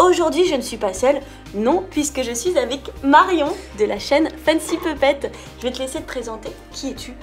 aujourd'hui je ne suis pas seule, non, puisque je suis avec Marion de la chaîne Fancy Puppet. Je vais te laisser te présenter. Qui es-tu?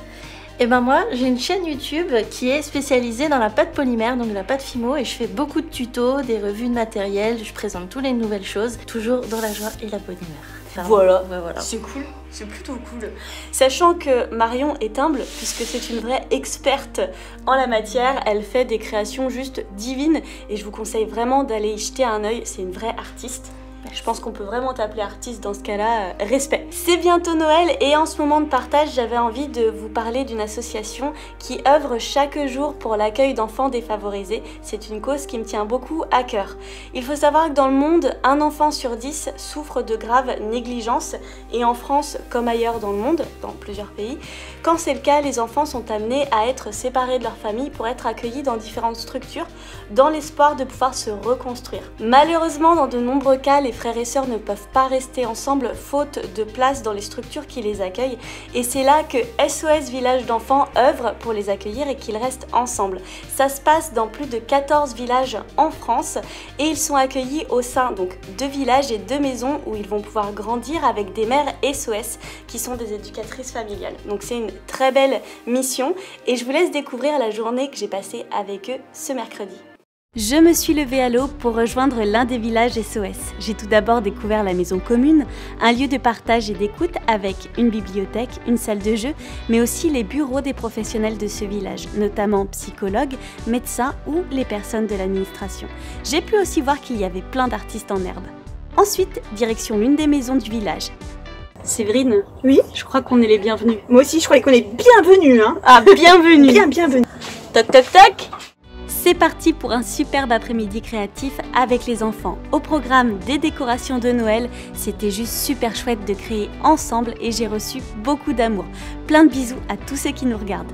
Et ben moi, j'ai une chaîne YouTube qui est spécialisée dans la pâte polymère, donc la pâte Fimo, et je fais beaucoup de tutos, des revues de matériel, je présente toutes les nouvelles choses, toujours dans la joie et la bonne humeur. Enfin, voilà, ouais, voilà. C'est cool, c'est plutôt cool. Sachant que Marion est humble, puisque c'est une vraie experte en la matière, elle fait des créations juste divines, et je vous conseille vraiment d'aller y jeter un œil, c'est une vraie artiste. Je pense qu'on peut vraiment t'appeler artiste dans ce cas-là, respect. C'est bientôt Noël et en ce moment de partage, j'avais envie de vous parler d'une association qui œuvre chaque jour pour l'accueil d'enfants défavorisés. C'est une cause qui me tient beaucoup à cœur. Il faut savoir que dans le monde, un enfant sur 10 souffre de graves négligences et en France, comme ailleurs dans le monde, dans plusieurs pays, quand c'est le cas, les enfants sont amenés à être séparés de leur famille pour être accueillis dans différentes structures dans l'espoir de pouvoir se reconstruire. Malheureusement, dans de nombreux cas, les frères et sœurs ne peuvent pas rester ensemble faute de place dans les structures qui les accueillent et c'est là que SOS Village d'enfants œuvre pour les accueillir et qu'ils restent ensemble. Ça se passe dans plus de 14 villages en France et ils sont accueillis au sein donc de villages et de maisons où ils vont pouvoir grandir avec des mères SOS qui sont des éducatrices familiales. Donc c'est une très belle mission et je vous laisse découvrir la journée que j'ai passée avec eux ce mercredi. Je me suis levée à l'aube pour rejoindre l'un des villages SOS. J'ai tout d'abord découvert la maison commune, un lieu de partage et d'écoute avec une bibliothèque, une salle de jeu, mais aussi les bureaux des professionnels de ce village, notamment psychologues, médecins ou les personnes de l'administration. J'ai pu aussi voir qu'il y avait plein d'artistes en herbe. Ensuite, direction l'une des maisons du village. Séverine, oui, je crois qu'on est les bienvenus. Moi aussi, je croyais qu'on est bienvenus, hein. Ah, bienvenue. Bienvenue. Toc toc toc. C'est parti pour un superbe après-midi créatif avec les enfants. Au programme des décorations de Noël, c'était juste super chouette de créer ensemble et j'ai reçu beaucoup d'amour. Plein de bisous à tous ceux qui nous regardent.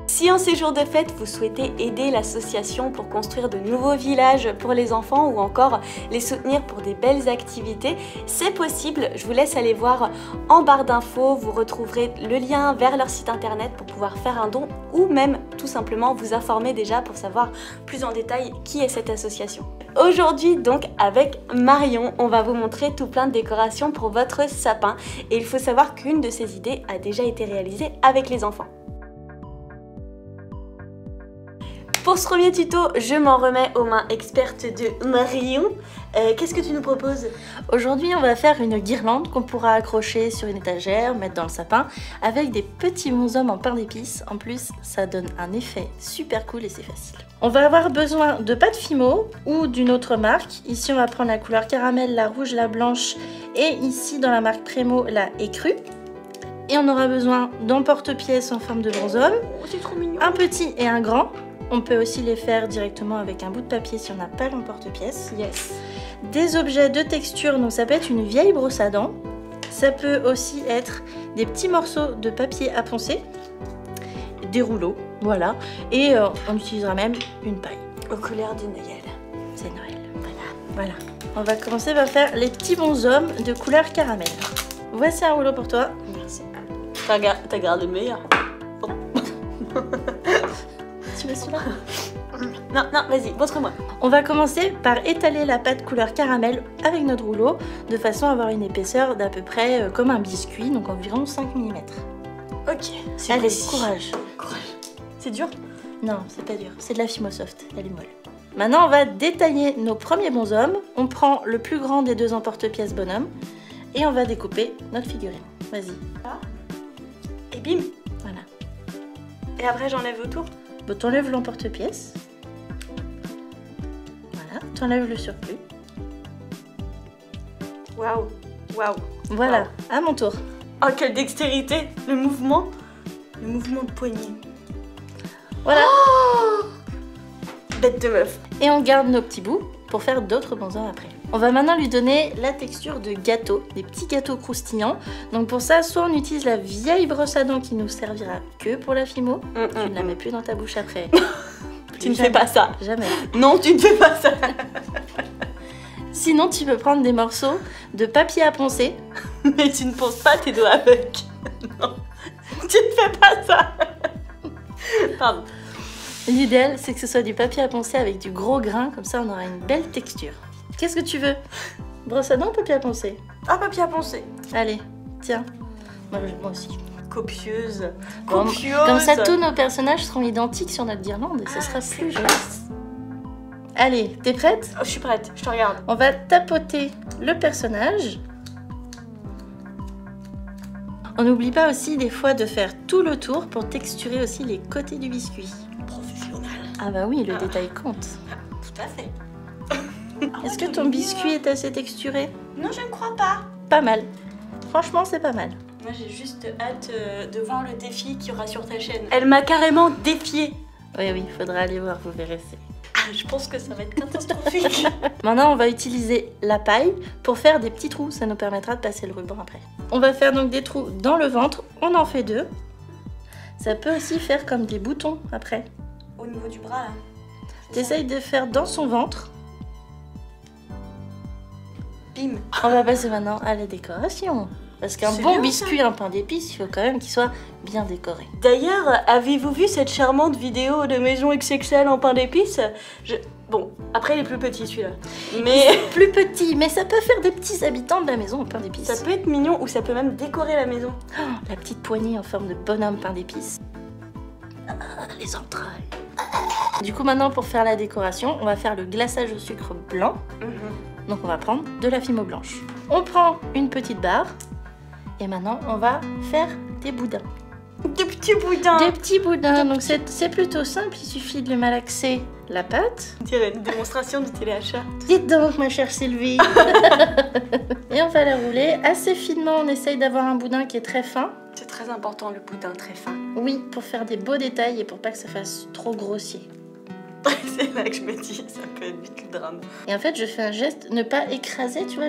Si en ces jours de fête, vous souhaitez aider l'association pour construire de nouveaux villages pour les enfants ou encore les soutenir pour des belles activités, c'est possible. Je vous laisse aller voir en barre d'infos, vous retrouverez le lien vers leur site internet pour pouvoir faire un don ou même tout simplement vous informer déjà pour savoir plus en détail qui est cette association. Aujourd'hui donc avec Marion, on va vous montrer tout plein de décorations pour votre sapin et il faut savoir qu'une de ces idées a déjà été réalisée avec les enfants. Pour ce premier tuto, je m'en remets aux mains expertes de Marion. Qu'est-ce que tu nous proposes? Aujourd'hui, on va faire une guirlande qu'on pourra accrocher sur une étagère, mettre dans le sapin, avec des petits bonshommes en pain d'épices. En plus, ça donne un effet super cool et c'est facile. On va avoir besoin de pâte Fimo ou d'une autre marque. Ici, on va prendre la couleur caramel, la rouge, la blanche et ici, dans la marque Premo, la écrue. Et on aura besoin d'un porte-pièce en forme de bonhomme, c'est trop mignon. Un petit et un grand. On peut aussi les faire directement avec un bout de papier si on n'a pas l'emporte-pièce. Yes. Des objets de texture, donc ça peut être une vieille brosse à dents. Ça peut aussi être des petits morceaux de papier à poncer, des rouleaux, voilà. Et on utilisera même une paille. Aux couleurs de Noël. C'est Noël, voilà. On va commencer par faire les petits bonshommes de couleur caramel. Voici un rouleau pour toi. Merci. T'as gardé le meilleur. Tu veux celui-là? Non, vas-y, montre-moi. On va commencer par étaler la pâte couleur caramel avec notre rouleau de façon à avoir une épaisseur d'à peu près comme un biscuit, donc environ 5 mm. Ok, c'est allez, précis. courage. C'est dur? Non, c'est pas dur, c'est de la Fimo Soft, elle est molle. Maintenant, on va détailler nos premiers bonshommes. On prend le plus grand des deux emporte-pièces bonhomme et on va découper notre figurine. Vas-y. Et bim. Voilà. Et après, j'enlève autour? T'enlèves l'emporte-pièce. Voilà, t'enlèves le surplus. Waouh. Voilà, Wow. à mon tour. Oh, quelle dextérité. Le mouvement de poignet. Voilà. Oh, bête de meuf. Et on garde nos petits bouts pour faire d'autres bonshommes après. On va maintenant lui donner la texture de gâteau, des petits gâteaux croustillants. Donc pour ça, soit on utilise la vieille brosse à dents qui nous servira que pour la Fimo. Tu ne la mets plus dans ta bouche après. Tu ne fais pas ça. Jamais. Non, tu ne fais pas ça. Sinon, tu peux prendre des morceaux de papier à poncer. Mais tu ne ponces pas tes doigts avec. Non, tu ne fais pas ça. Pardon. L'idéal, c'est que ce soit du papier à poncer avec du gros grain, comme ça on aura une belle texture. Qu'est-ce que tu veux? Brosse à dents ou papier à poncer? Un papier à poncer. Allez, tiens. Moi aussi. Copieuse. Bon, Copieuse. comme ça, tous nos personnages seront identiques sur notre guirlande et ce sera plus joli. Allez, t'es prête? Oh, je suis prête, je te regarde. On va tapoter le personnage. On n'oublie pas aussi des fois de faire tout le tour pour texturer aussi les côtés du biscuit. Professionnel. Ah bah oui, le détail compte. Tout à fait. Est-ce que ton biscuit est assez texturé? Non, je ne crois pas. Pas mal. Franchement, c'est pas mal. Moi, j'ai juste hâte de voir le défi qu'il y aura sur ta chaîne. Elle m'a carrément défiée. Oui, oui, faudra aller voir, vous verrez. Je pense que ça va être catastrophique. Maintenant, on va utiliser la paille pour faire des petits trous. Ça nous permettra de passer le ruban après. On va faire donc des trous dans le ventre. On en fait 2. Ça peut aussi faire comme des boutons après. Au niveau du bras, là. T'essayes de faire dans son ventre. Bim. On va passer maintenant à la décoration. Parce qu'un C'est bon bien, biscuit, un pain d'épices, il faut quand même qu'il soit bien décoré. D'ailleurs, avez-vous vu cette charmante vidéo de maison XXL en pain d'épices? Bon, après il est plus petit celui-là. Mais Plus petit, mais ça peut faire des petits habitants de la maison en pain d'épices. ça peut être mignon ou ça peut même décorer la maison. Oh, la petite poignée en forme de bonhomme pain d'épices. Ah, les entrailles. Du coup, maintenant, pour faire la décoration, on va faire le glaçage au sucre blanc. Donc, on va prendre de la fimo blanche. On prend une petite barre. Et maintenant, on va faire des boudins. Des petits boudins. Des petits boudins. Donc, c'est plutôt simple. Il suffit de malaxer la pâte. On dirait une démonstration de téléachat. Dites donc, ma chère Sylvie. Et on va la rouler assez finement. On essaye d'avoir un boudin qui est très fin. C'est très important le boudin très fin. Oui, pour faire des beaux détails et pour pas que ça fasse trop grossier. C'est là que je me dis, ça peut être vite le drame. Et en fait, je fais un geste, ne pas écraser, tu vois.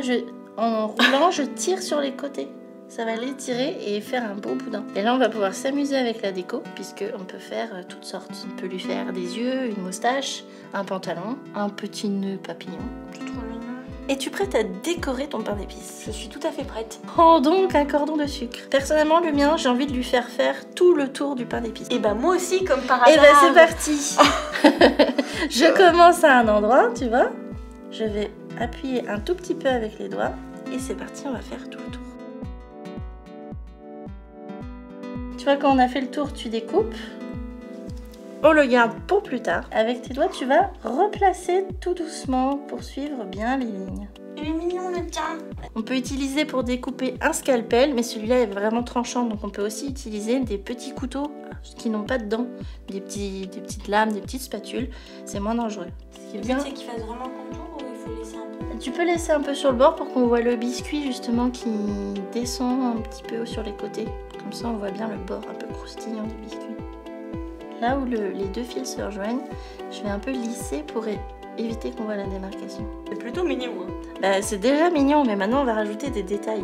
En roulant, je tire sur les côtés. Ça va l'étirer et faire un beau boudin. Et là, on va pouvoir s'amuser avec la déco, puisqu'on peut faire toutes sortes. On peut lui faire des yeux, une moustache, un pantalon, un petit nœud papillon. C'est trop mignon. Es-tu prête à décorer ton pain d'épices? Je suis tout à fait prête. Prends donc un cordon de sucre. Personnellement, le mien, j'ai envie de lui faire tout le tour du pain d'épices. Et bah moi aussi, comme par hasard. Et bah c'est parti. Je commence à un endroit, tu vois. Je vais appuyer un tout petit peu avec les doigts. Et c'est parti, on va faire tout le tour. Tu vois, quand on a fait le tour, tu découpes. On le garde pour plus tard. Avec tes doigts, tu vas replacer tout doucement pour suivre bien les lignes. Il est mignon le tien. On peut utiliser pour découper un scalpel, mais celui-là est vraiment tranchant. Donc on peut aussi utiliser des petits couteaux qui n'ont pas de dents. Des petites lames, des petites spatules. C'est moins dangereux. Ce qui est bien, C'est qu'il fasse vraiment contour ou il faut laisser un peu? tu peux laisser un peu sur le bord pour qu'on voit le biscuit justement qui descend un petit peu sur les côtés. Comme ça, on voit bien le bord un peu croustillant du biscuit. Là où les deux fils se rejoignent, je vais un peu lisser pour éviter qu'on voit la démarcation. C'est plutôt mignon. Hein. Bah, c'est déjà mignon, mais maintenant on va rajouter des détails.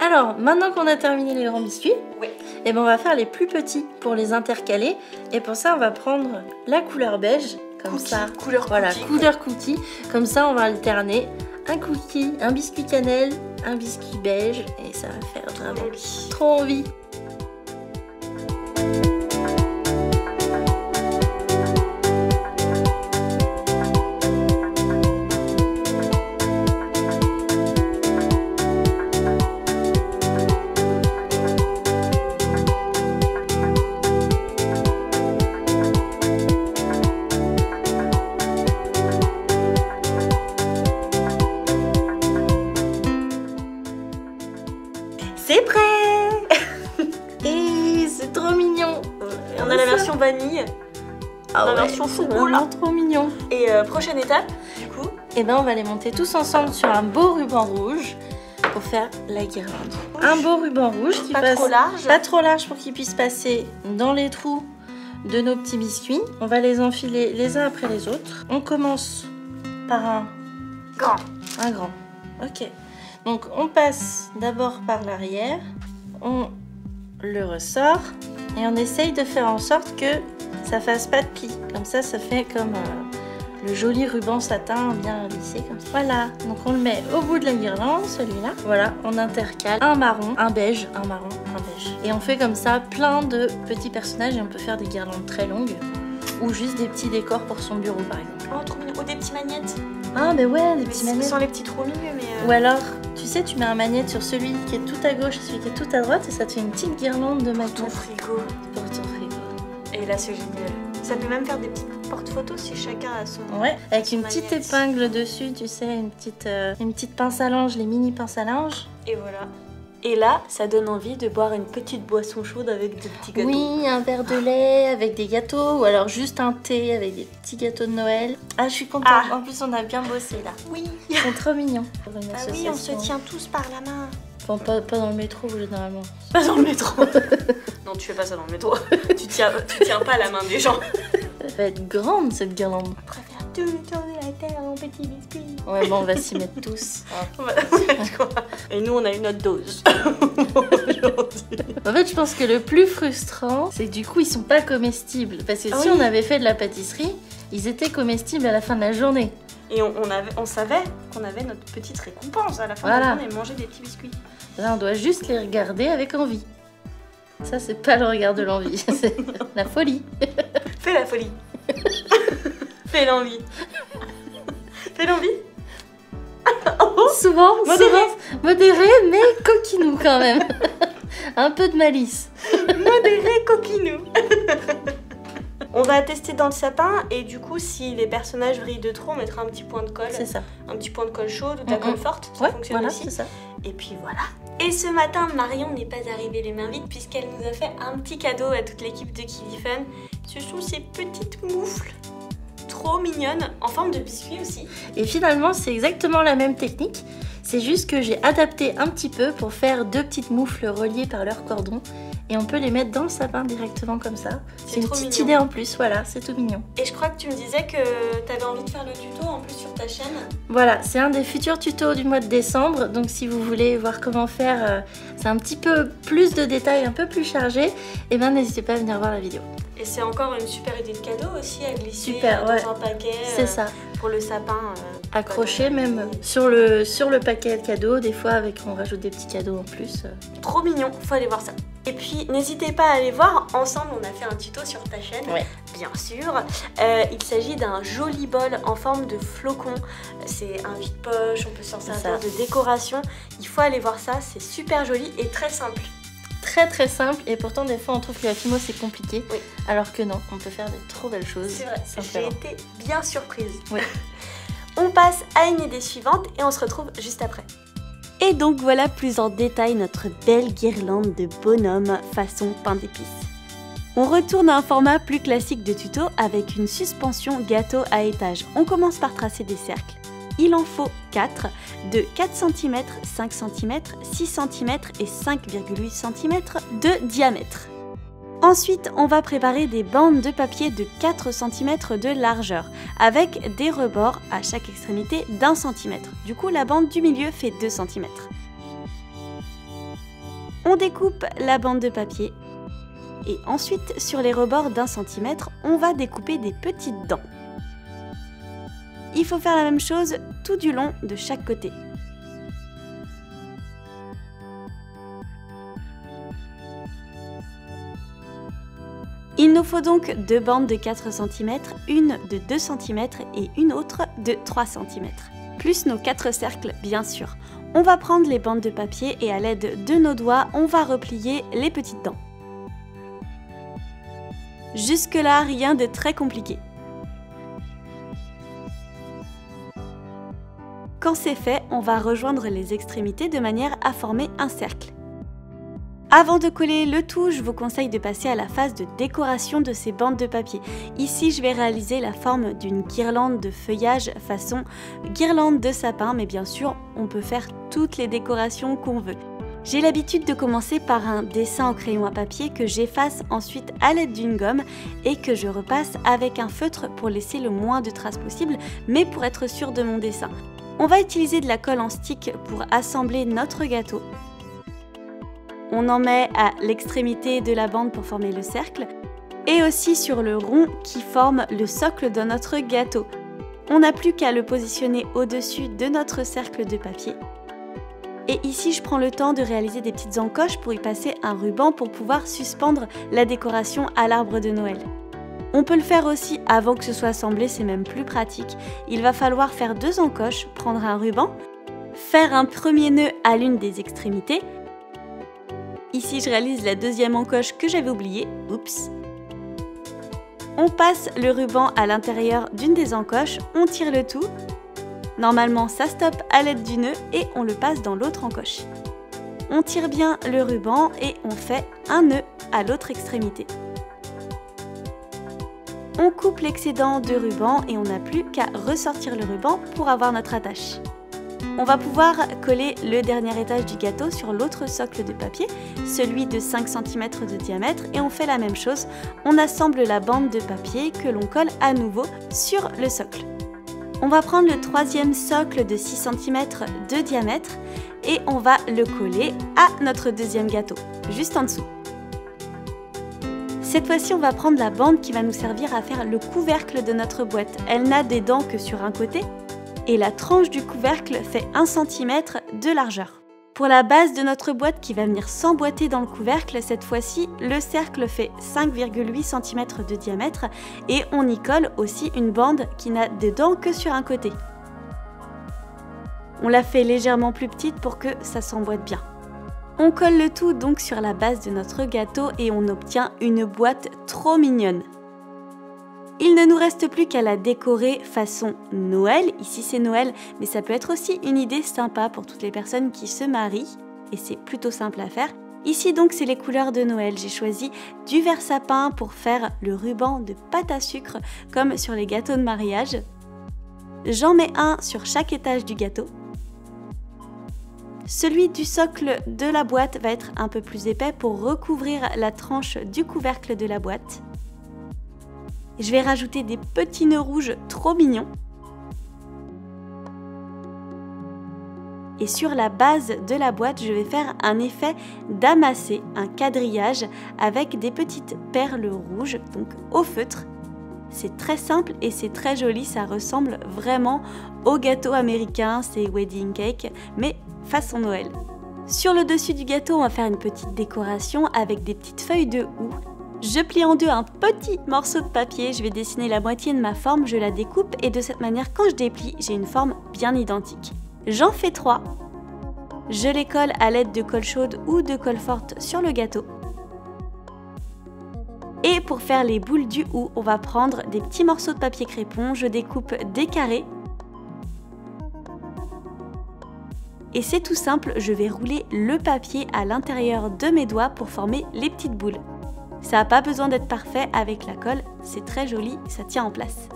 Alors, maintenant qu'on a terminé les grands biscuits, Ouais. et ben on va faire les plus petits pour les intercaler. Et pour ça, on va prendre la couleur beige, comme Cookie, ça. couleur Voilà, cookie. couleur cookie. Comme ça, on va alterner un cookie, un biscuit cannelle, un biscuit beige, et ça va faire vraiment Joli. trop envie. C'est prêt. Et c'est trop mignon. On a la version vanille. La version c'est chocolat. vraiment trop mignon. Et prochaine étape, du coup. Et ben on va les monter tous ensemble sur un beau ruban rouge pour faire la guirlande. Un beau ruban rouge qui Pas passe trop large. pas trop large pour qu'il puisse passer dans les trous de nos petits biscuits. On va les enfiler les uns après les autres. On commence par un Grand. grand. Ok. Donc on passe d'abord par l'arrière, on le ressort et on essaye de faire en sorte que ça fasse pas de plis. Comme ça fait comme le joli ruban satin bien lissé comme ça. Voilà, donc on le met au bout de la guirlande, celui-là. Voilà, on intercale un marron, un beige, un marron, un beige. Et on fait comme ça plein de petits personnages et on peut faire des guirlandes très longues ou juste des petits décors pour son bureau par exemple. Oh, trop mignon. Ou des petits magnettes. Ah, mais ouais, des Mais petits magnettes. sans les petits trous au milieu, mais... Ou alors, tu sais, tu mets un magnète sur celui qui est tout à gauche et celui qui est tout à droite et ça te fait une petite guirlande de Ton magnettes frigo. pour ton frigo. Et là, c'est génial. Ça peut même faire des petits porte-photos si chacun a son... Ouais, avec son une petite magnette. épingle dessus, tu sais, une petite pince à linge, les mini pinces à linge. Et voilà. Et là, ça donne envie de boire une petite boisson chaude avec des petits gâteaux. Oui, un verre de lait avec des gâteaux ou alors juste un thé avec des petits gâteaux de Noël. Ah, je suis contente. Ah. En plus, on a bien bossé là. Oui. Ils sont trop mignons. Pour une Ah oui, on se association. tient tous par la main. Enfin, pas dans le métro généralement. Pas dans le métro. Non, tu fais pas ça dans le métro. tu tiens pas la main des gens. Elle va être grande cette guirlande. On préfère tout le tour de la terre en petits biscuits. Ouais, bon, on va s'y mettre tous. Ah. On va mettre quoi. Et nous, on a eu notre dose. Aujourd'hui. En fait, je pense que le plus frustrant, c'est que du coup, ils sont pas comestibles. Parce que Ah si oui. on avait fait de la pâtisserie, ils étaient comestibles à la fin de la journée. Et on savait qu'on avait notre petite récompense à la fin de Voilà. la journée, manger des petits biscuits. Là, on doit juste les regarder avec envie. Ça, c'est pas le regard de l'envie, c'est la folie. Fais la folie. Fais l'envie. Fais l'envie. Souvent, Modéré. modéré, mais coquinou quand même. Un peu de malice. Modéré coquinou. On va tester dans le sapin et du coup, si les personnages brillent de trop, on mettra un petit point de colle. C'est ça. Un petit point de colle chaude ou de la Mhm. colle forte, ça Ouais, fonctionne voilà, aussi. c'est ça. Et puis voilà. Et ce matin, Marion n'est pas arrivée les mains vides puisqu'elle nous a fait un petit cadeau à toute l'équipe de Kiddy Fun. Ce sont ces petites moufles trop mignonnes, en forme de biscuits aussi. Et finalement, c'est exactement la même technique. C'est juste que j'ai adapté un petit peu pour faire deux petites moufles reliées par leur cordon. Et on peut les mettre dans le sapin directement comme ça. C'est une trop petite mignon. idée en plus, voilà, c'est tout mignon. Et je crois que tu me disais que tu avais envie de faire le tuto en plus sur ta chaîne. Voilà, c'est un des futurs tutos du mois de décembre. Donc si vous voulez voir comment faire, c'est un petit peu plus de détails, un peu plus chargé. Et bien n'hésitez pas à venir voir la vidéo. Et c'est encore une super idée de cadeau aussi à glisser Super, dans ouais. un paquet C'est ça. pour le sapin. Accroché même sur le paquet de cadeaux. Des fois, on rajoute des petits cadeaux en plus. Trop mignon, faut aller voir ça. Et puis n'hésitez pas à aller voir, ensemble on a fait un tuto sur ta chaîne, Ouais. bien sûr. Il s'agit d'un joli bol en forme de flocon. C'est un vide-poche, on peut s'en C'est servir ça. de décoration. Il faut aller voir ça, c'est super joli et très simple. Très très simple. Et pourtant, des fois, on trouve que la Fimo c'est compliqué. Oui. Alors que non, on peut faire de trop belles choses. C'est vrai, j'ai simplement. été bien surprise. Oui. On passe à une idée suivante et on se retrouve juste après. Et donc voilà plus en détail notre belle guirlande de bonhomme façon pain d'épices. On retourne à un format plus classique de tuto avec une suspension gâteau à étage. On commence par tracer des cercles. Il en faut 4, de 4 cm, 5 cm, 6 cm et 5,8 cm de diamètre. Ensuite, on va préparer des bandes de papier de 4 cm de largeur, avec des rebords à chaque extrémité d'1 cm. Du coup, la bande du milieu fait 2 cm. On découpe la bande de papier et ensuite, sur les rebords d'1 cm, on va découper des petites dents. Il faut faire la même chose tout du long de chaque côté. Il nous faut donc deux bandes de 4 cm, une de 2 cm et une autre de 3 cm. Plus nos 4 cercles, bien sûr. On va prendre les bandes de papier et à l'aide de nos doigts, on va replier les petites dents. Jusque-là, rien de très compliqué. Quand c'est fait, on va rejoindre les extrémités de manière à former un cercle. Avant de coller le tout, je vous conseille de passer à la phase de décoration de ces bandes de papier. Ici, je vais réaliser la forme d'une guirlande de feuillage façon guirlande de sapin, mais bien sûr, on peut faire toutes les décorations qu'on veut. J'ai l'habitude de commencer par un dessin au crayon à papier que j'efface ensuite à l'aide d'une gomme et que je repasse avec un feutre pour laisser le moins de traces possible, mais pour être sûr de mon dessin. On va utiliser de la colle en stick pour assembler notre gâteau. On en met à l'extrémité de la bande pour former le cercle et aussi sur le rond qui forme le socle de notre gâteau. On n'a plus qu'à le positionner au-dessus de notre cercle de papier. Et ici, je prends le temps de réaliser des petites encoches pour y passer un ruban pour pouvoir suspendre la décoration à l'arbre de Noël. On peut le faire aussi avant que ce soit assemblé, c'est même plus pratique. Il va falloir faire 2 encoches, prendre un ruban, faire un premier nœud à l'une des extrémités. Ici, je réalise la 2e encoche que j'avais oubliée. Oups. On passe le ruban à l'intérieur d'une des encoches, on tire le tout. Normalement, ça stoppe à l'aide du nœud et on le passe dans l'autre encoche. On tire bien le ruban et on fait un nœud à l'autre extrémité. On coupe l'excédent de ruban et on n'a plus qu'à ressortir le ruban pour avoir notre attache. On va pouvoir coller le dernier étage du gâteau sur l'autre socle de papier, celui de 5 cm de diamètre, et on fait la même chose. On assemble la bande de papier que l'on colle à nouveau sur le socle. On va prendre le 3e socle de 6 cm de diamètre et on va le coller à notre 2e gâteau, juste en dessous. Cette fois-ci, on va prendre la bande qui va nous servir à faire le couvercle de notre boîte. Elle n'a des dents que sur un côté et la tranche du couvercle fait 1 cm de largeur. Pour la base de notre boîte qui va venir s'emboîter dans le couvercle, cette fois-ci, le cercle fait 5,8 cm de diamètre et on y colle aussi une bande qui n'a de dents que sur un côté. On la fait légèrement plus petite pour que ça s'emboîte bien. On colle le tout donc sur la base de notre gâteau et on obtient une boîte trop mignonne. Il ne nous reste plus qu'à la décorer façon Noël. Ici c'est Noël, mais ça peut être aussi une idée sympa pour toutes les personnes qui se marient. Et c'est plutôt simple à faire. Ici donc c'est les couleurs de Noël. J'ai choisi du vert sapin pour faire le ruban de pâte à sucre comme sur les gâteaux de mariage. J'en mets un sur chaque étage du gâteau. Celui du socle de la boîte va être un peu plus épais pour recouvrir la tranche du couvercle de la boîte. Je vais rajouter des petits nœuds rouges trop mignons. Et sur la base de la boîte, je vais faire un effet d'amassé, un quadrillage avec des petites perles rouges, donc au feutre. C'est très simple et c'est très joli, ça ressemble vraiment au gâteau américain, c'est wedding cake, mais façon Noël. Sur le dessus du gâteau, on va faire une petite décoration avec des petites feuilles de houx. Je plie en deux un petit morceau de papier, je vais dessiner la moitié de ma forme, je la découpe et de cette manière, quand je déplie, j'ai une forme bien identique. J'en fais 3. Je les colle à l'aide de colle chaude ou de colle forte sur le gâteau. Et pour faire les boules du houx, on va prendre des petits morceaux de papier crépon, je découpe des carrés. Et c'est tout simple, je vais rouler le papier à l'intérieur de mes doigts pour former les petites boules. Ça n'a pas besoin d'être parfait avec la colle, c'est très joli, ça tient en place.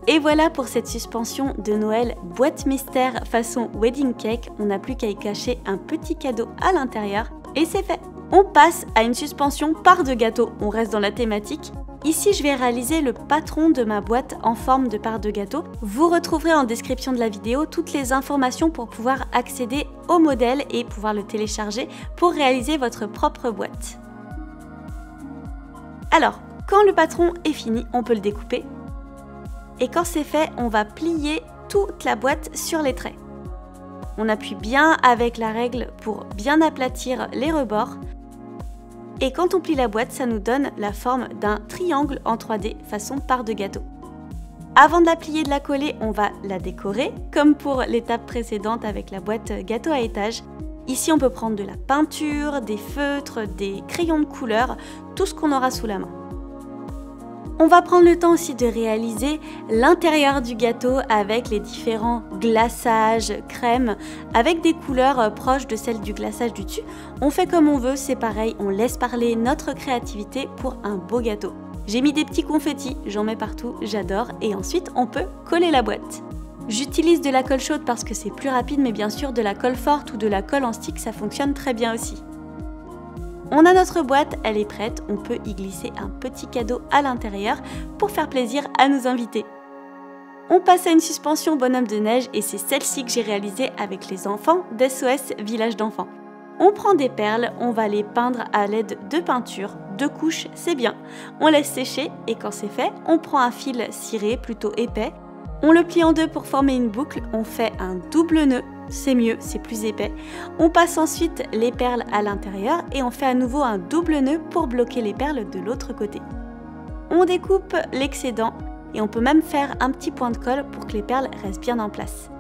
Et voilà pour cette suspension de Noël boîte mystère façon wedding cake. On n'a plus qu'à y cacher un petit cadeau à l'intérieur et c'est fait. On passe à une suspension par de gâteau, on reste dans la thématique. Ici, je vais réaliser le patron de ma boîte en forme de part de gâteau. Vous retrouverez en description de la vidéo toutes les informations pour pouvoir accéder au modèle et pouvoir le télécharger pour réaliser votre propre boîte. Alors, quand le patron est fini, on peut le découper. Et quand c'est fait, on va plier toute la boîte sur les traits. On appuie bien avec la règle pour bien aplatir les rebords. Et quand on plie la boîte, ça nous donne la forme d'un triangle en 3D façon part de gâteau. Avant de la plier et de la coller, on va la décorer, comme pour l'étape précédente avec la boîte gâteau à étage. Ici, on peut prendre de la peinture, des feutres, des crayons de couleur, tout ce qu'on aura sous la main. On va prendre le temps aussi de réaliser l'intérieur du gâteau avec les différents glaçages, crèmes, avec des couleurs proches de celles du glaçage du dessus. On fait comme on veut, c'est pareil, on laisse parler notre créativité pour un beau gâteau. J'ai mis des petits confettis, j'en mets partout, j'adore, et ensuite on peut coller la boîte. J'utilise de la colle chaude parce que c'est plus rapide, mais bien sûr de la colle forte ou de la colle en stick, ça fonctionne très bien aussi. On a notre boîte, elle est prête, on peut y glisser un petit cadeau à l'intérieur pour faire plaisir à nos invités. On passe à une suspension bonhomme de neige et c'est celle-ci que j'ai réalisée avec les enfants d'SOS Village d'enfants. On prend des perles, on va les peindre à l'aide de peinture, 2 couches c'est bien. On laisse sécher et quand c'est fait, on prend un fil ciré plutôt épais On le plie en deux pour former une boucle, on fait un double nœud, c'est mieux, c'est plus épais. On passe ensuite les perles à l'intérieur et on fait à nouveau un double nœud pour bloquer les perles de l'autre côté. On découpe l'excédent et on peut même faire un petit point de colle pour que les perles restent bien en place.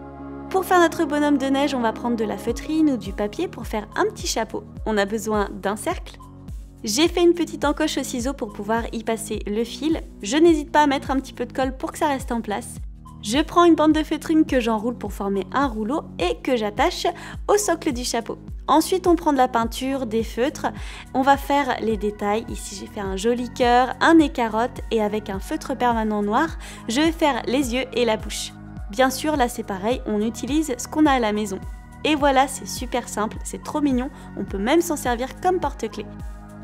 Pour faire notre bonhomme de neige, on va prendre de la feutrine ou du papier pour faire un petit chapeau. On a besoin d'un cercle. J'ai fait une petite encoche au ciseau pour pouvoir y passer le fil. Je n'hésite pas à mettre un petit peu de colle pour que ça reste en place. Je prends une bande de feutrine que j'enroule pour former un rouleau et que j'attache au socle du chapeau. Ensuite, on prend de la peinture, des feutres. On va faire les détails. Ici, j'ai fait un joli cœur, un nez carotte et avec un feutre permanent noir, je vais faire les yeux et la bouche. Bien sûr, là, c'est pareil, on utilise ce qu'on a à la maison. Et voilà, c'est super simple, c'est trop mignon. On peut même s'en servir comme porte-clés.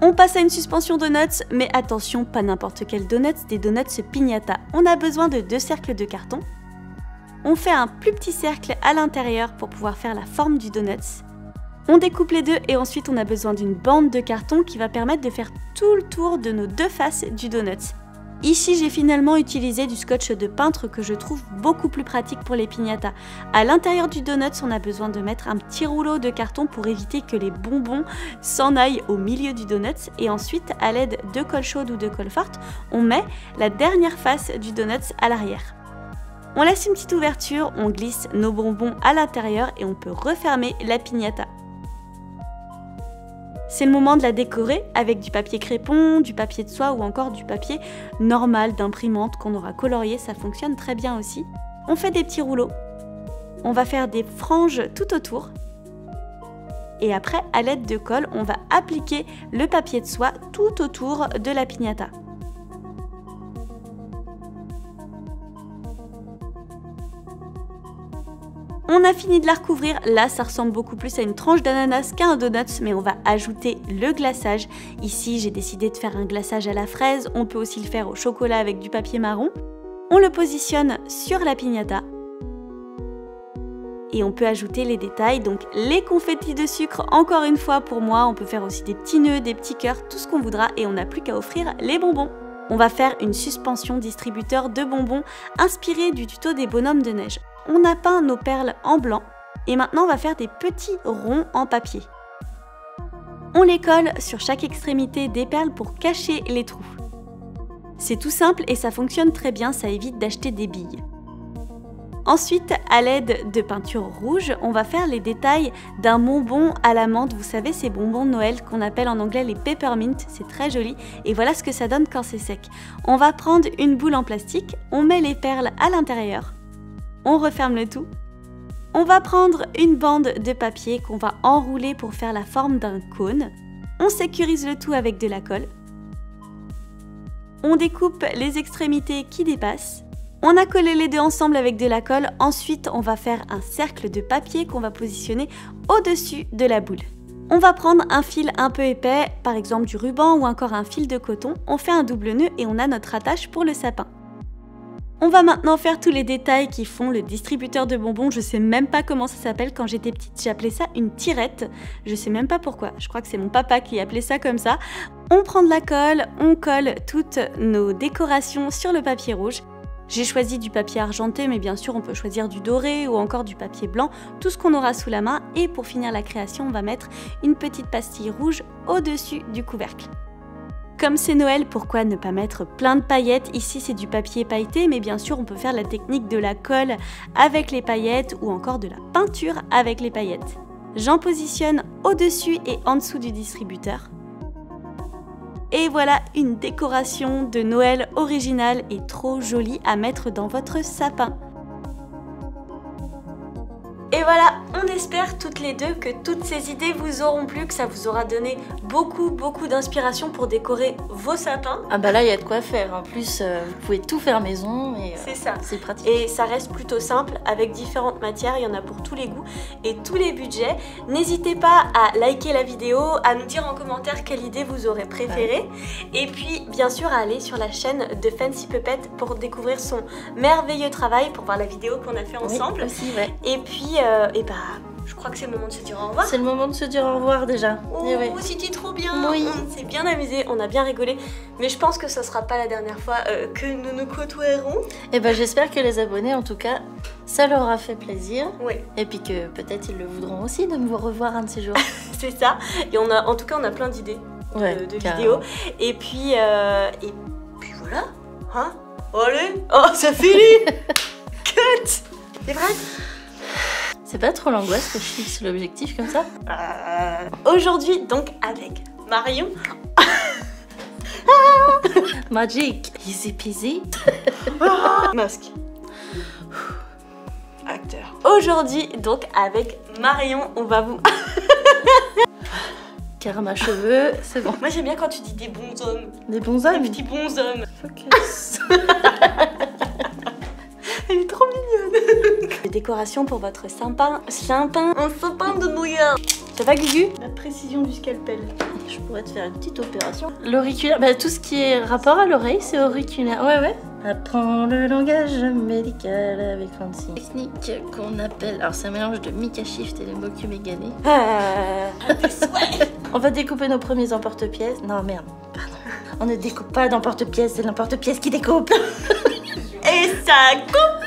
On passe à une suspension donuts, mais attention, pas n'importe quel donuts, des donuts piñata. On a besoin de 2 cercles de carton. On fait un plus petit cercle à l'intérieur pour pouvoir faire la forme du donuts. On découpe les deux et ensuite on a besoin d'une bande de carton qui va permettre de faire tout le tour de nos 2 faces du donuts. Ici, j'ai finalement utilisé du scotch de peintre que je trouve beaucoup plus pratique pour les piñatas. À l'intérieur du donut, on a besoin de mettre un petit rouleau de carton pour éviter que les bonbons s'en aillent au milieu du donut. Et ensuite, à l'aide de colle chaude ou de colle forte, on met la dernière face du donut à l'arrière. On laisse une petite ouverture, on glisse nos bonbons à l'intérieur et on peut refermer la piñata. C'est le moment de la décorer avec du papier crépon, du papier de soie ou encore du papier normal d'imprimante qu'on aura colorié, ça fonctionne très bien aussi. On fait des petits rouleaux, on va faire des franges tout autour et après, à l'aide de colle, on va appliquer le papier de soie tout autour de la piñata. On a fini de la recouvrir, là ça ressemble beaucoup plus à une tranche d'ananas qu'à un donut, mais on va ajouter le glaçage. Ici j'ai décidé de faire un glaçage à la fraise, on peut aussi le faire au chocolat avec du papier marron. On le positionne sur la piñata. Et on peut ajouter les détails, donc les confettis de sucre, encore une fois pour moi, on peut faire aussi des petits nœuds, des petits cœurs, tout ce qu'on voudra et on n'a plus qu'à offrir les bonbons. On va faire une suspension distributeur de bonbons inspirée du tuto des bonhommes de neige. On a peint nos perles en blanc et maintenant on va faire des petits ronds en papier. On les colle sur chaque extrémité des perles pour cacher les trous. C'est tout simple et ça fonctionne très bien, ça évite d'acheter des billes. Ensuite, à l'aide de peinture rouge, on va faire les détails d'un bonbon à la menthe. Vous savez, ces bonbons de Noël qu'on appelle en anglais les peppermint, c'est très joli. Et voilà ce que ça donne quand c'est sec. On va prendre une boule en plastique, on met les perles à l'intérieur, on referme le tout. On va prendre une bande de papier qu'on va enrouler pour faire la forme d'un cône. On sécurise le tout avec de la colle. On découpe les extrémités qui dépassent. On a collé les deux ensemble avec de la colle. Ensuite, on va faire un cercle de papier qu'on va positionner au-dessus de la boule. On va prendre un fil un peu épais, par exemple du ruban ou encore un fil de coton. On fait un double nœud et on a notre attache pour le sapin. On va maintenant faire tous les détails qui font le distributeur de bonbons. Je sais même pas comment ça s'appelle. Quand j'étais petite, j'appelais ça une tirette. Je sais même pas pourquoi. Je crois que c'est mon papa qui appelait ça comme ça. On prend de la colle, on colle toutes nos décorations sur le papier rouge. J'ai choisi du papier argenté, mais bien sûr on peut choisir du doré ou encore du papier blanc, tout ce qu'on aura sous la main. Et pour finir la création, on va mettre une petite pastille rouge au-dessus du couvercle. Comme c'est Noël, pourquoi ne pas mettre plein de paillettes? Ici c'est du papier pailleté, mais bien sûr on peut faire la technique de la colle avec les paillettes ou encore de la peinture avec les paillettes. J'en positionne au-dessus et en dessous du distributeur. Et voilà une décoration de Noël originale et trop jolie à mettre dans votre sapin. Et voilà, on espère toutes les deux que toutes ces idées vous auront plu, que ça vous aura donné beaucoup d'inspiration pour décorer vos sapins. Ah bah là il y a de quoi faire, en plus vous pouvez tout faire maison et c'est ça. C'est pratique. Et ça reste plutôt simple avec différentes matières, il y en a pour tous les goûts et tous les budgets. N'hésitez pas à liker la vidéo, à nous dire en commentaire quelle idée vous aurez préférée. Ouais. Et puis bien sûr à aller sur la chaîne de Fancy Puppet pour découvrir son merveilleux travail, pour voir la vidéo qu'on a fait ensemble. Oui, aussi, ouais. Et puis Je crois que c'est le moment de se dire au revoir. C'est le moment de se dire au revoir déjà. Oh, Eh oui. c'était trop bien. Oui. On s'est bien amusé, on a bien rigolé. Mais je pense que ça sera pas la dernière fois que nous nous côtoierons. Et ben j'espère que les abonnés, en tout cas, ça leur a fait plaisir. Oui, Et puis que peut-être ils le voudront aussi de me revoir un de ces jours. c'est ça. Et en tout cas, on a plein d'idées de carrément. vidéos. Et puis voilà. Hein? Allez. Oh, ça finit. Cut. C'est vrai? C'est pas trop l'angoisse que je fixe l'objectif comme ça? Aujourd'hui, donc, avec Marion. Magic. Easy peasy. Masque. Acteur. Aujourd'hui, donc, avec Marion, on va vous... Karma cheveux, c'est bon. Moi, j'aime bien quand tu dis des bons hommes. Des bons hommes. Des petits bons hommes. Focus. Elle est trop mignonne. Les décorations pour votre sapin. Un sapin de Noël. Ça va, Gugu? La précision du scalpel. Je pourrais te faire une petite opération. L'auriculaire, bah, tout ce qui est rapport à l'oreille, c'est auriculaire. Ouais. Apprends le langage médical avec Fancy. Technique qu'on appelle... Alors, c'est un mélange de Mika Shift et de Moku Megane. On va découper nos premiers emporte-pièces. Non, merde, pardon. On ne découpe pas d'emporte-pièces, c'est l'emporte-pièce qui découpe. Et ça coupe.